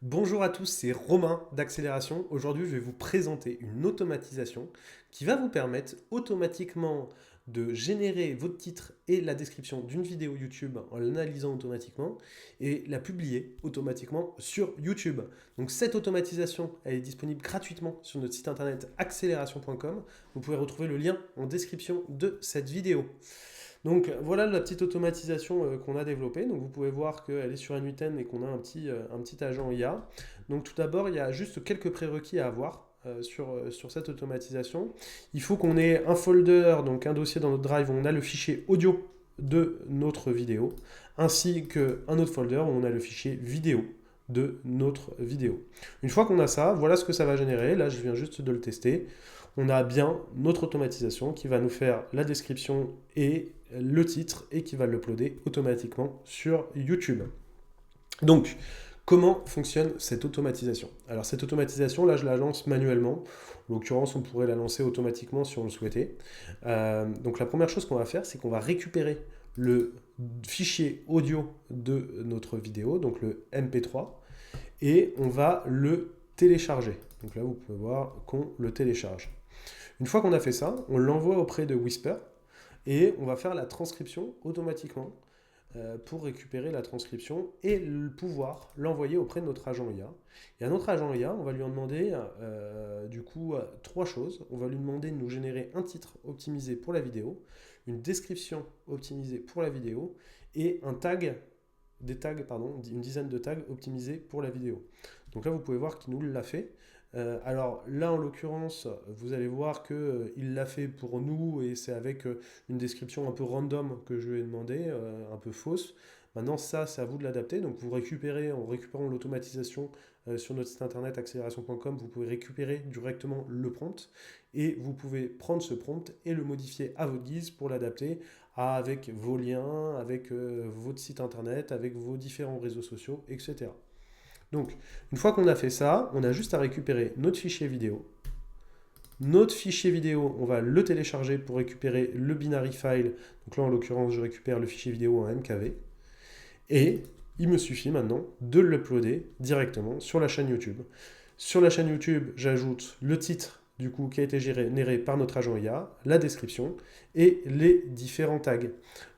Bonjour à tous, c'est Romain d'Accélération. Aujourd'hui, je vais vous présenter une automatisation qui va vous permettre automatiquement de générer votre titre et la description d'une vidéo YouTube en l'analysant automatiquement et la publier automatiquement sur YouTube. Donc cette automatisation, elle est disponible gratuitement sur notre site internet accélération.com. Vous pouvez retrouver le lien en description de cette vidéo. Donc voilà la petite automatisation qu'on a développée. Donc vous pouvez voir qu'elle est sur n8n et qu'on a un petit agent IA. Donc tout d'abord, il y a juste quelques prérequis à avoir sur cette automatisation. Il faut qu'on ait un folder, donc un dossier dans notre drive où on a le fichier audio de notre vidéo, ainsi qu'un autre folder où on a le fichier vidéo de notre vidéo. Une fois qu'on a ça, voilà ce que ça va générer. Là, je viens juste de le tester. On a bien notre automatisation qui va nous faire la description et le titre et qui va l'uploader automatiquement sur YouTube. Donc, comment fonctionne cette automatisation? Alors cette automatisation, là, je la lance manuellement. En l'occurrence, on pourrait la lancer automatiquement si on le souhaitait. Donc la première chose qu'on va faire, c'est qu'on va récupérer le fichier audio de notre vidéo, donc le MP3, et on va le télécharger. Donc là, vous pouvez voir qu'on le télécharge. Une fois qu'on a fait ça, on l'envoie auprès de Whisper et on va faire la transcription automatiquement pour récupérer la transcription et pouvoir l'envoyer auprès de notre agent IA. Et à notre agent IA, on va lui en demander du coup trois choses. On va lui demander de nous générer un titre optimisé pour la vidéo, une description optimisée pour la vidéo et une dizaine de tags optimisés pour la vidéo. Donc là, vous pouvez voir qu'il nous l'a fait. Alors là, en l'occurrence, vous allez voir qu'il l'a fait pour nous et c'est avec une description un peu random que je lui ai demandé, un peu fausse. Maintenant, ça, c'est à vous de l'adapter. Donc, vous récupérez, en récupérant l'automatisation sur notre site internet accélération.com, vous pouvez récupérer directement le prompt et vous pouvez prendre ce prompt et le modifier à votre guise pour l'adapter avec vos liens, avec votre site internet, avec vos différents réseaux sociaux, etc. Donc, une fois qu'on a fait ça, on a juste à récupérer notre fichier vidéo. Notre fichier vidéo, on va le télécharger pour récupérer le binary file. Donc là, en l'occurrence, je récupère le fichier vidéo en MKV. Et il me suffit maintenant de l'uploader directement sur la chaîne YouTube. Sur la chaîne YouTube, j'ajoute le titre du coup qui a été généré par notre agent IA, la description et les différents tags.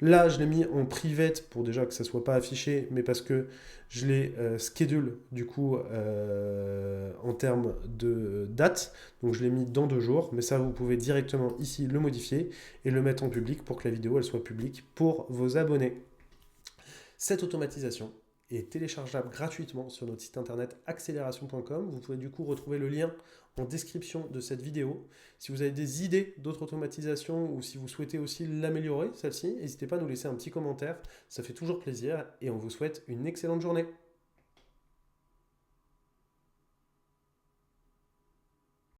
Là, je l'ai mis en private pour déjà que ça ne soit pas affiché, mais parce que je l'ai schedule du coup en termes de date. Donc je l'ai mis dans 2 jours, mais ça vous pouvez directement ici le modifier et le mettre en public pour que la vidéo elle soit publique pour vos abonnés. Cette automatisation est téléchargeable gratuitement sur notre site internet accélération.com. Vous pouvez du coup retrouver le lien en description de cette vidéo. Si vous avez des idées d'autres automatisations ou si vous souhaitez aussi l'améliorer, celle-ci, n'hésitez pas à nous laisser un petit commentaire. Ça fait toujours plaisir et on vous souhaite une excellente journée.